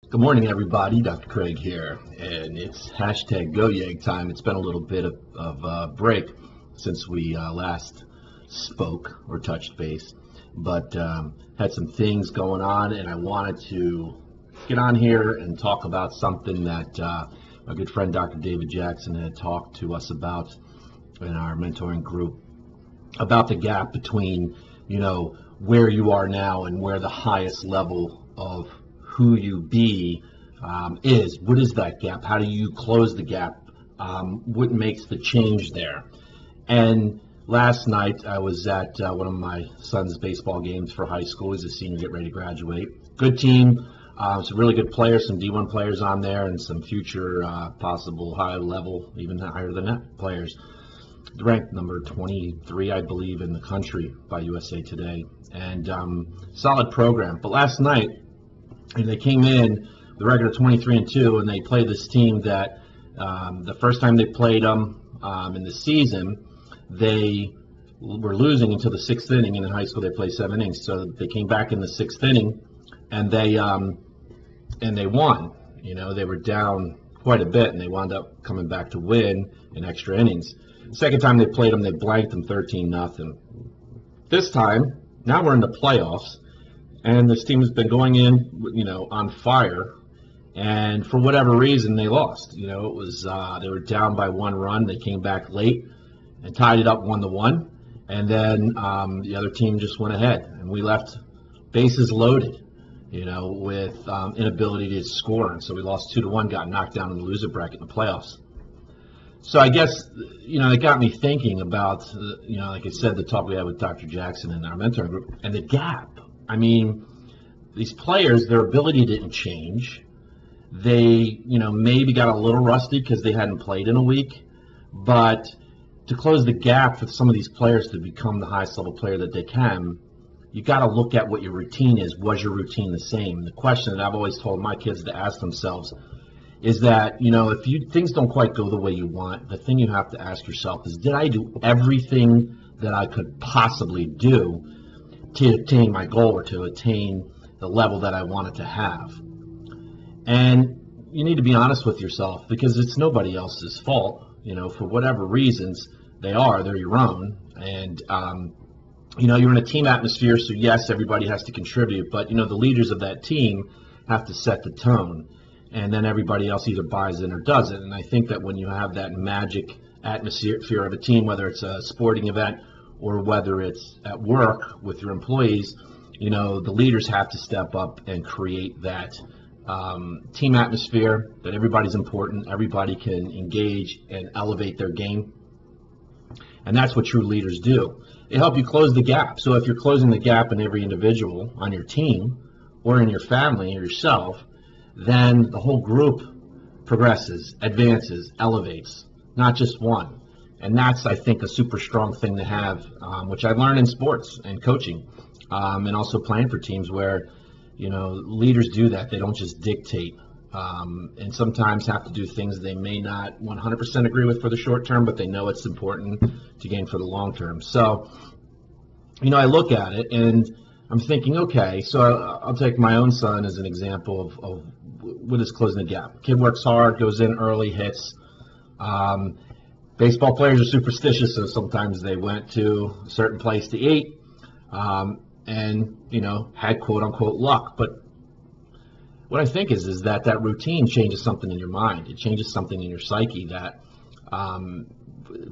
Good morning, everybody. Dr. Craig here, and it's hashtag GoYag time. It's been a little bit of a break since we last spoke or touched base, but had some things going on, and I wanted to get on here and talk about something that my good friend Dr. David Jackson had talked to us about in our mentoring group about the gap between, where you are now and where the highest level of who you be is. What is that gap? How do you close the gap? What makes the change there? And last night I was at one of my son's baseball games for high school. He's a senior, getting ready to graduate. Good team, some really good players, some D1 players on there, and some future possible high level, even higher than that players. Ranked number 23, I believe, in the country by USA Today, and solid program. But last night, and they came in the record of 23-2, and they played this team that the first time they played them in the season, they were losing until the sixth inning, and in high school they play 7 innings. So they came back in the sixth inning, and they won. They were down quite a bit, and they wound up coming back to win in extra innings. The second time they played them, they blanked them 13-0. This time, now we're in the playoffs, and this team has been going in, on fire, and for whatever reason, they lost. It was they were down by 1 run. They came back late and tied it up 1-1, and then the other team just went ahead, and we left bases loaded, with inability to score, and so we lost 2-1, got knocked down in the loser bracket in the playoffs. So I guess, it got me thinking about, like I said, the talk we had with Dr. Jackson in our mentoring group, and the gap. I mean, these players, their ability didn't change. They, maybe got a little rusty because they hadn't played in a week. But to close the gap for some of these players to become the highest level player that they can, you got to look at what your routine is. Was your routine the same? The question that I've always told my kids to ask themselves is that, if things don't quite go the way you want, the thing you have to ask yourself is, did I do everything that I could possibly do to attain my goal or to attain the level that I wanted to have? And you need to be honest with yourself, because it's nobody else's fault. For whatever reasons they're your own. And, you're in a team atmosphere, so yes, everybody has to contribute, but, the leaders of that team have to set the tone. And then everybody else either buys in or doesn't. And I think that when you have that magic atmosphere of a team, whether it's a sporting event or whether it's at work with your employees, the leaders have to step up and create that team atmosphere, that everybody's important, everybody can engage and elevate their game. And that's what true leaders do. They help you close the gap. So if you're closing the gap in every individual on your team or in your family or yourself, then the whole group progresses, advances, elevates, not just one. And that's, I think, a super strong thing to have, which I learned in sports and coaching, and also playing for teams where, leaders do that. They don't just dictate, and sometimes have to do things they may not 100% agree with for the short term, but they know it's important to gain for the long term. So, I look at it and I'm thinking, okay, so I'll take my own son as an example of what is closing the gap. Kid works hard, goes in early, hits. Baseball players are superstitious, so sometimes they went to a certain place to eat and, had quote-unquote luck. But what I think is that routine changes something in your mind. It changes something in your psyche that,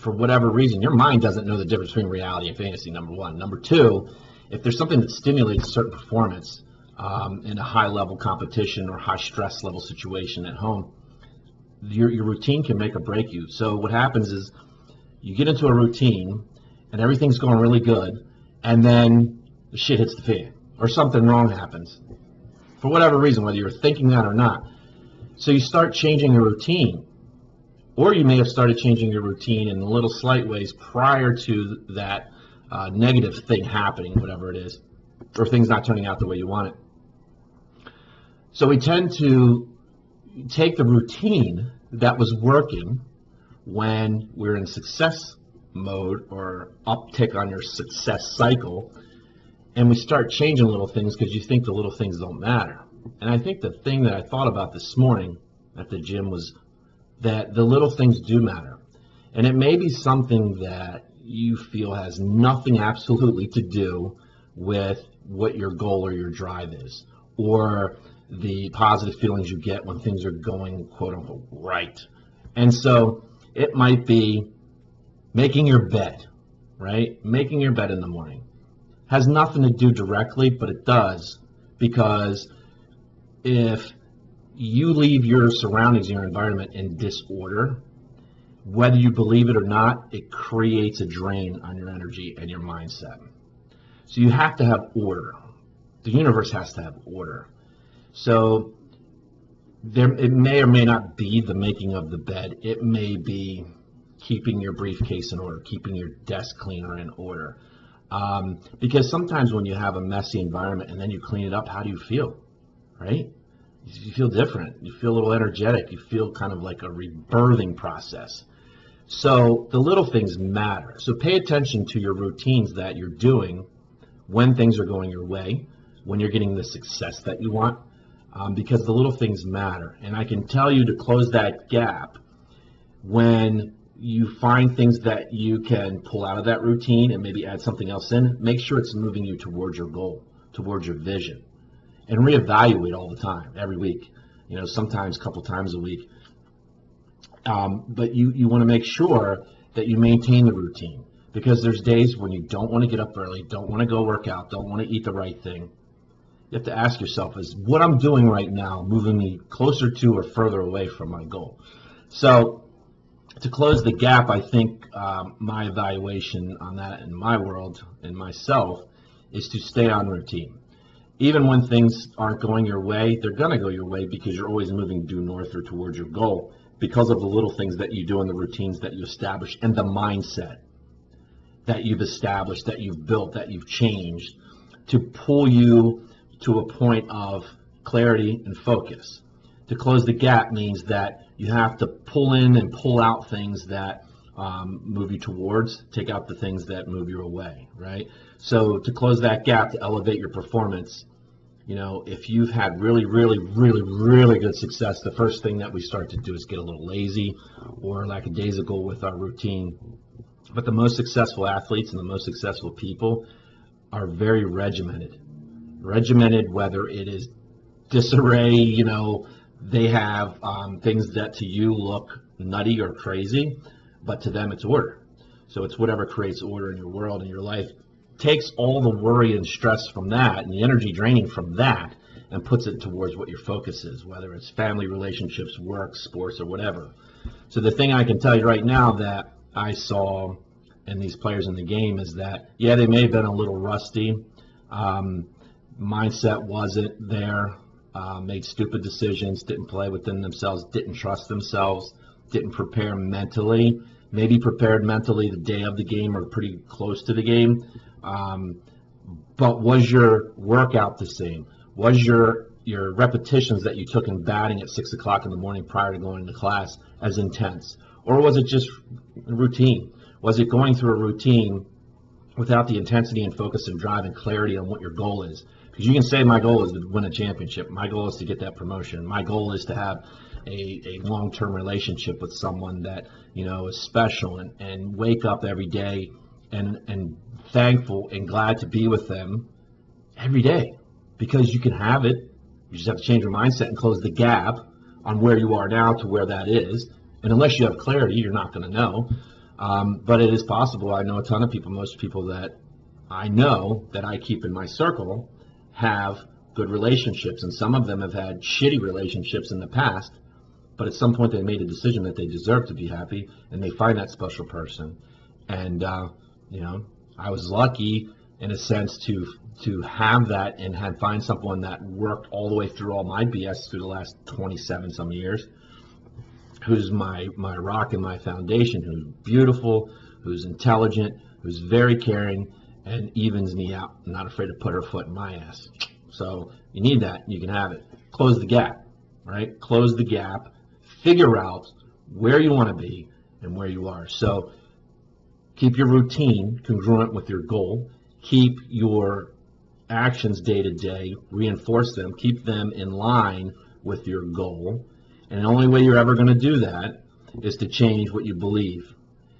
for whatever reason, your mind doesn't know the difference between reality and fantasy, number one. Number two, if there's something that stimulates a certain performance in a high-level competition or high-stress level situation at home, your routine can make or break you. So what happens is you get into a routine and everything's going really good, and then the shit hits the fan or something wrong happens for whatever reason, whether you're thinking that or not. So you start changing your routine, or you may have started changing your routine in little slight ways prior to that negative thing happening, whatever it is, or things not turning out the way you want it. So we tend to take the routine that was working when we're in success mode or uptick on your success cycle, and we start changing little things because you think the little things don't matter. And I think the thing that I thought about this morning at the gym was that the little things do matter. And it may be something that you feel has nothing absolutely to do with what your goal or your drive is, or the positive feelings you get when things are going, quote unquote, right. And so it might be making your bed, right? Making your bed in the morning. Has nothing to do directly, but it does, because if you leave your surroundings, your environment in disorder, whether you believe it or not, it creates a drain on your energy and your mindset. So you have to have order. The universe has to have order. So it may or may not be the making of the bed. It may be keeping your briefcase in order, keeping your desk cleaner in order. Because sometimes when you have a messy environment and then you clean it up, how do you feel, right? You feel different. You feel a little energetic. You feel kind of like a rebirthing process. So the little things matter. So pay attention to your routines that you're doing when things are going your way, when you're getting the success that you want, because the little things matter. And I can tell you to close that gap when you find things that you can pull out of that routine and maybe add something else in. Make sure it's moving you towards your goal, towards your vision, and reevaluate all the time, every week, sometimes a couple times a week. But you want to make sure that you maintain the routine, because there's days when you don't want to get up early, don't want to go work out, don't want to eat the right thing. You have to ask yourself, is what I'm doing right now moving me closer to or further away from my goal? So to close the gap, I think my evaluation on that in my world, in myself, is to stay on routine. Even when things aren't going your way, they're going to go your way, because you're always moving due north or towards your goal, because of the little things that you do and the routines that you establish and the mindset that you've established, that you've built, that you've changed to pull you to a point of clarity and focus. To close the gap means that you have to pull in and pull out things that move you towards, take out the things that move you away, right? So to close that gap, to elevate your performance, if you've had really, really, really, really good success, the first thing that we start to do is get a little lazy or lackadaisical with our routine. But the most successful athletes and the most successful people are very regimented. Regimented, whether it is disarray, they have things that to you look nutty or crazy, but to them it's order. So it's whatever creates order in your world and your life, takes all the worry and stress from that and the energy draining from that and puts it towards what your focus is, whether it's family, relationships, work, sports, or whatever. So the thing I can tell you right now that I saw in these players in the game is that, yeah, they may have been a little rusty. Mindset wasn't there, made stupid decisions, didn't play within themselves, didn't trust themselves, didn't prepare mentally, maybe prepared mentally the day of the game or pretty close to the game. But was your workout the same? Was your repetitions that you took in batting at 6 o'clock in the morning prior to going to class as intense? Or was it just routine? Was it going through a routine without the intensity and focus and drive and clarity on what your goal is? Because you can say my goal is to win a championship. My goal is to get that promotion. My goal is to have a long-term relationship with someone that, is special, and wake up every day and thankful and glad to be with them every day. Because you can have it. You just have to change your mindset and close the gap on where you are now to where that is. And unless you have clarity, you're not going to know. But it is possible. I know a ton of people, most people that I know that I keep in my circle have good relationships, and some of them have had shitty relationships in the past, but at some point they made a decision that they deserve to be happy, and they find that special person. And I was lucky in a sense to have that and find someone that worked all the way through all my BS through the last 27 some years, who's my rock and my foundation, who's beautiful, who's intelligent, who's very caring, and evens me out, not afraid to put her foot in my ass. So you need that, you can have it. Close the gap, right? Close the gap, figure out where you want to be and where you are. So keep your routine congruent with your goal. Keep your actions day to day, reinforce them, keep them in line with your goal. And the only way you're ever going to do that is to change what you believe.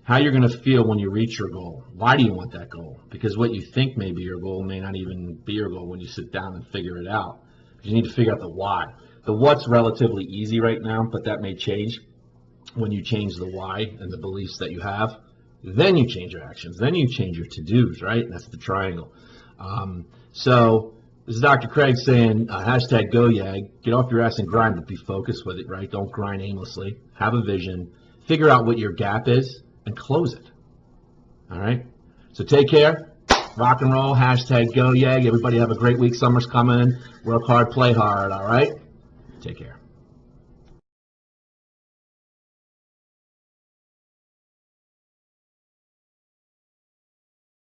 How you're going to feel when you reach your goal. Why do you want that goal? Because what you think may be your goal may not even be your goal when you sit down and figure it out. You need to figure out the why. The what's relatively easy right now, but that may change when you change the why and the beliefs that you have. Then you change your actions. Then you change your to-dos, right? That's the triangle. So this is Dr. Craig saying, hashtag GoYag. Get off your ass and grind, but be focused with it, right? Don't grind aimlessly. Have a vision. Figure out what your gap is and close it. All right? So take care. Rock and roll. Hashtag GoYag. Everybody have a great week. Summer's coming. Work hard, play hard. All right? Take care.